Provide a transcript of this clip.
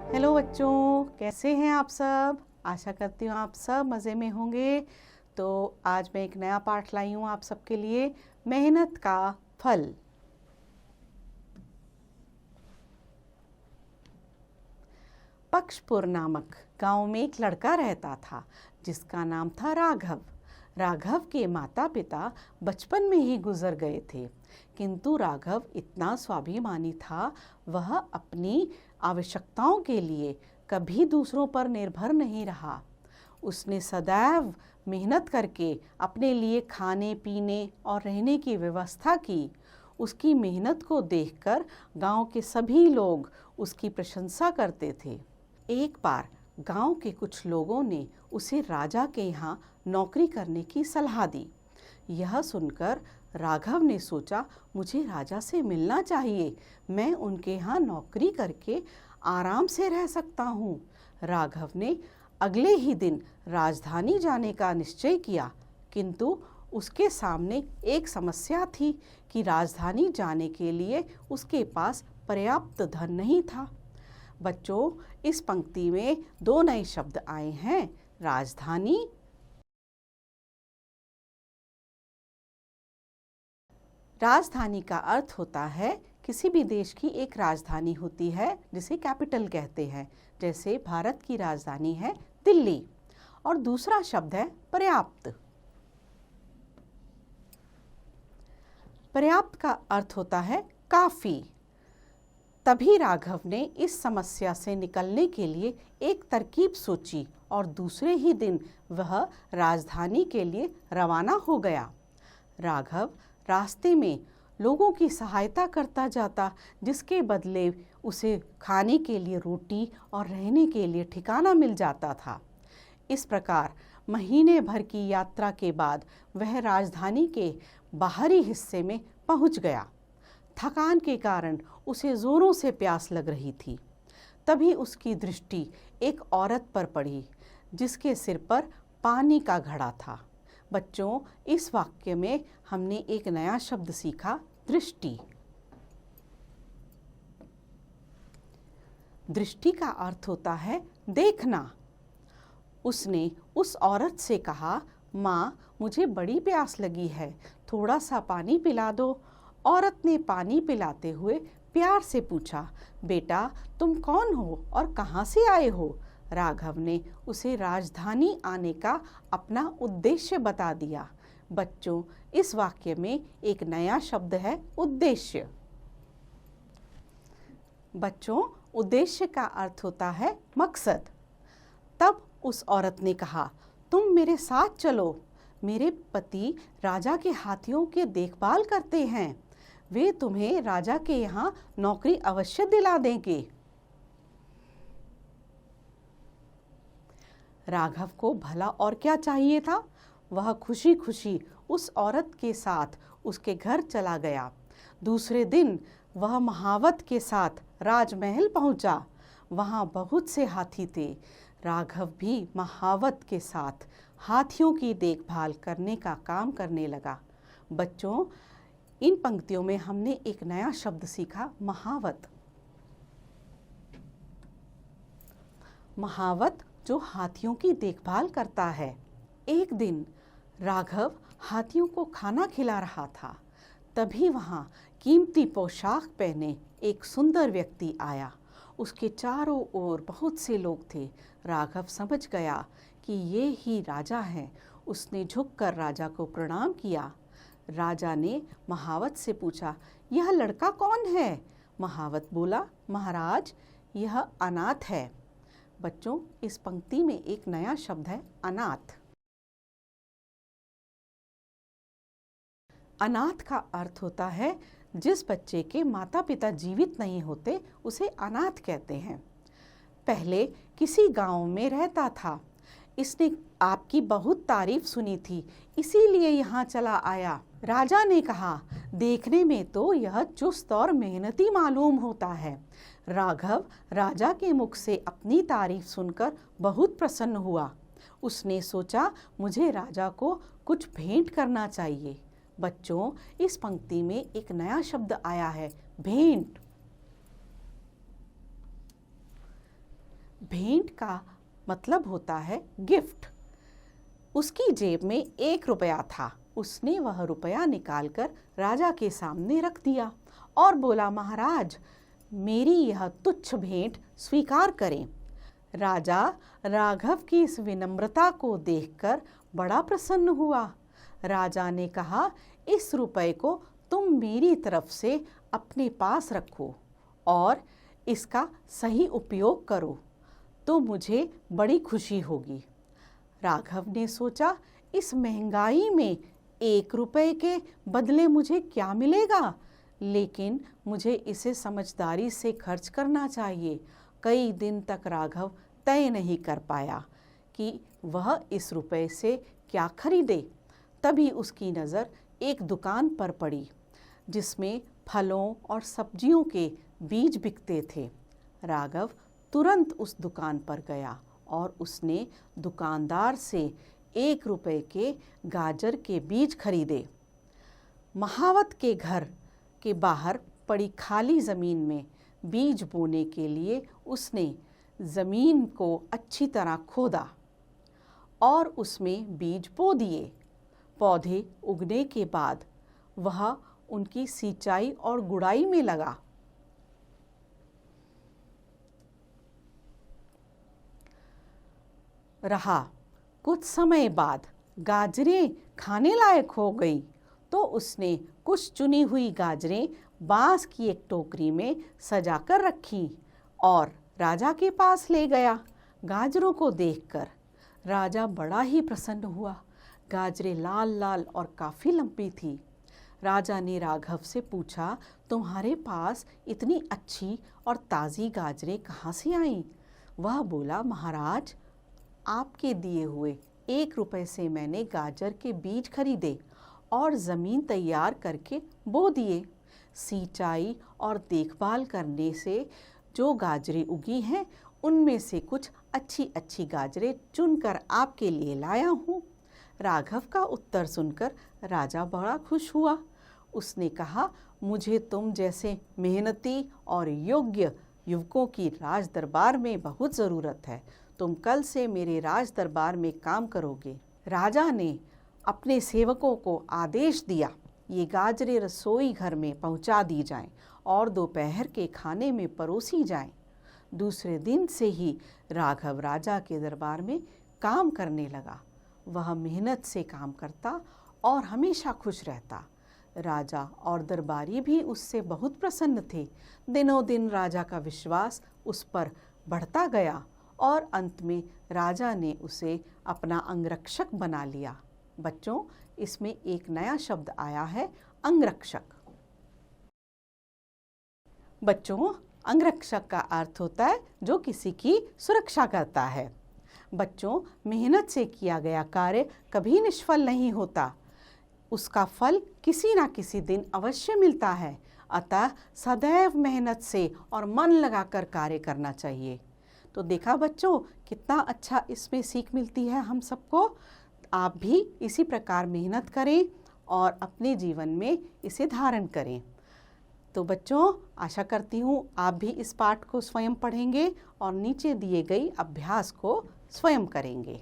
Hello बच्चों, कैसे हैं आप सब। आशा करती हूँ आप सब मज़े में होंगे। तो आज मैं एक नया पाठ लाई हूँ आप सबके लिए, मेहनत का फल। पक्षपुर नामक गांव में एक लड़का रहता था जिसका नाम था राघव। राघव के माता पिता बचपन में ही गुजर गए थे, किंतु राघव इतना स्वाभिमानी था, वह अपनी आवश्यकताओं के लिए कभी दूसरों पर निर्भर नहीं रहा। उसने सदैव मेहनत करके अपने लिए खाने पीने और रहने की व्यवस्था की। उसकी मेहनत को देखकर गांव के सभी लोग उसकी प्रशंसा करते थे। एक बार गांव के कुछ लोगों ने उसे राजा के यहाँ नौकरी करने की सलाह दी। यह सुनकर राघव ने सोचा, मुझे राजा से मिलना चाहिए, मैं उनके यहाँ नौकरी करके आराम से रह सकता हूँ। राघव ने अगले ही दिन राजधानी जाने का निश्चय किया, किंतु उसके सामने एक समस्या थी कि राजधानी जाने के लिए उसके पास पर्याप्त धन नहीं था। बच्चों, इस पंक्ति में दो नए शब्द आए हैं, राजधानी। राजधानी का अर्थ होता है किसी भी देश की एक राजधानी होती है जिसे कैपिटल कहते हैं। जैसे भारत की राजधानी है दिल्ली। और दूसरा शब्द है पर्याप्त। पर्याप्त का अर्थ होता है काफी। तभी राघव ने इस समस्या से निकलने के लिए एक तरकीब सोची और दूसरे ही दिन वह राजधानी के लिए रवाना हो गया। राघव रास्ते में लोगों की सहायता करता जाता, जिसके बदले उसे खाने के लिए रोटी और रहने के लिए ठिकाना मिल जाता था। इस प्रकार महीने भर की यात्रा के बाद वह राजधानी के बाहरी हिस्से में पहुंच गया। थकान के कारण उसे जोरों से प्यास लग रही थी। तभी उसकी दृष्टि एक औरत पर पड़ी जिसके सिर पर पानी का घड़ा था। बच्चों, इस वाक्य में हमने एक नया शब्द सीखा, दृष्टि। दृष्टि का अर्थ होता है देखना। उसने उस औरत से कहा, माँ, मुझे बड़ी प्यास लगी है, थोड़ा सा पानी पिला दो। औरत ने पानी पिलाते हुए प्यार से पूछा, बेटा, तुम कौन हो और कहाँ से आए हो? राघव ने उसे राजधानी आने का अपना उद्देश्य बता दिया। बच्चों, इस वाक्य में एक नया शब्द है, उद्देश्य। बच्चों, उद्देश्य का अर्थ होता है मकसद। तब उस औरत ने कहा, तुम मेरे साथ चलो, मेरे पति राजा के हाथियों की देखभाल करते हैं, वे तुम्हें राजा के यहाँ नौकरी अवश्य दिला देंगे। राघव को भला और क्या चाहिए था। वह खुशी खुशी उस औरत के साथ उसके घर चला गया। दूसरे दिन वह महावत के साथ राजमहल पहुंचा। वहां बहुत से हाथी थे। राघव भी महावत के साथ हाथियों की देखभाल करने का काम करने लगा। बच्चों, इन पंक्तियों में हमने एक नया शब्द सीखा, महावत। महावत जो हाथियों की देखभाल करता है। एक दिन राघव हाथियों को खाना खिला रहा था। तभी वहां कीमती पोशाक पहने एक सुंदर व्यक्ति आया। उसके चारों ओर बहुत से लोग थे। राघव समझ गया कि ये ही राजा हैं। उसने झुककर राजा को प्रणाम किया। राजा ने महावत से पूछा, यह लड़का कौन है? महावत बोला, महाराज, यह अनाथ है। बच्चों, इस पंक्ति में एक नया शब्द है, अनाथ। अनाथ का अर्थ होता है जिस बच्चे के माता पिता जीवित नहीं होते, उसे अनाथ कहते हैं। पहले किसी गांव में रहता था। इसने आपकी बहुत तारीफ सुनी थी, इसीलिए यहाँ चला आया। राजा ने कहा, देखने में तो यह चुस्त और मेहनती मालूम होता है। राघव राजा के मुख से अपनी तारीफ सुनकर बहुत प्रसन्न हुआ। उसने सोचा, मुझे राजा को कुछ भेंट करना चाहिए। बच्चों, इस पंक्ति में एक नया शब्द आया है, भेंट। भेंट का मतलब होता है गिफ्ट। उसकी जेब में 1 रुपया था। उसने वह रुपया निकालकर राजा के सामने रख दिया और बोला, महाराज, मेरी यह तुच्छ भेंट स्वीकार करें। राजा राघव की इस विनम्रता को देखकर बड़ा प्रसन्न हुआ। राजा ने कहा, इस रुपए को तुम मेरी तरफ से अपने पास रखो और इसका सही उपयोग करो तो मुझे बड़ी खुशी होगी। राघव ने सोचा, इस महंगाई में 1 रुपए के बदले मुझे क्या मिलेगा, लेकिन मुझे इसे समझदारी से खर्च करना चाहिए। कई दिन तक राघव तय नहीं कर पाया कि वह इस रुपए से क्या खरीदे। तभी उसकी नज़र एक दुकान पर पड़ी जिसमें फलों और सब्जियों के बीज बिकते थे। राघव तुरंत उस दुकान पर गया और उसने दुकानदार से 1 रुपए के गाजर के बीज खरीदे। महावत के घर के बाहर पड़ी खाली ज़मीन में बीज बोने के लिए उसने ज़मीन को अच्छी तरह खोदा और उसमें बीज बो दिए। पौधे उगने के बाद वह उनकी सिंचाई और गुड़ाई में लगा। रहा। कुछ समय बाद गाजरें खाने लायक हो गई तो उसने कुछ चुनी हुई गाजरें बांस की एक टोकरी में सजाकर रखी और राजा के पास ले गया। गाजरों को देखकर राजा बड़ा ही प्रसन्न हुआ। गाजरें लाल लाल और काफ़ी लंबी थी। राजा ने राघव से पूछा, तुम्हारे पास इतनी अच्छी और ताज़ी गाजरें कहाँ से आईं? वह बोला, महाराज, आपके दिए हुए 1 रुपए से मैंने गाजर के बीज खरीदे और ज़मीन तैयार करके बो दिए। सिंचाई और देखभाल करने से जो गाजरें उगी हैं उनमें से कुछ अच्छी अच्छी गाजरें चुनकर आपके लिए लाया हूँ। राघव का उत्तर सुनकर राजा बड़ा खुश हुआ। उसने कहा, मुझे तुम जैसे मेहनती और योग्य युवकों की राज दरबार में बहुत ज़रूरत है। तुम कल से मेरे राज दरबार में काम करोगे। राजा ने अपने सेवकों को आदेश दिया, ये गाजरें रसोई घर में पहुंचा दी जाएं और दोपहर के खाने में परोसी जाएं। दूसरे दिन से ही राघव राजा के दरबार में काम करने लगा। वह मेहनत से काम करता और हमेशा खुश रहता। राजा और दरबारी भी उससे बहुत प्रसन्न थे। दिनों दिन राजा का विश्वास उस पर बढ़ता गया और अंत में राजा ने उसे अपना अंगरक्षक बना लिया। बच्चों, इसमें एक नया शब्द आया है, अंगरक्षक। बच्चों, अंगरक्षक का अर्थ होता है जो किसी की सुरक्षा करता है। बच्चों, मेहनत से किया गया कार्य कभी निष्फल नहीं होता। उसका फल किसी ना किसी दिन अवश्य मिलता है। अतः सदैव मेहनत से और मन लगाकर कार्य करना चाहिए। तो देखा बच्चों, कितना अच्छा इसमें सीख मिलती है हम सबको। आप भी इसी प्रकार मेहनत करें और अपने जीवन में इसे धारण करें। तो बच्चों, आशा करती हूँ आप भी इस पाठ को स्वयं पढ़ेंगे और नीचे दिए गई अभ्यास को स्वयं करेंगे।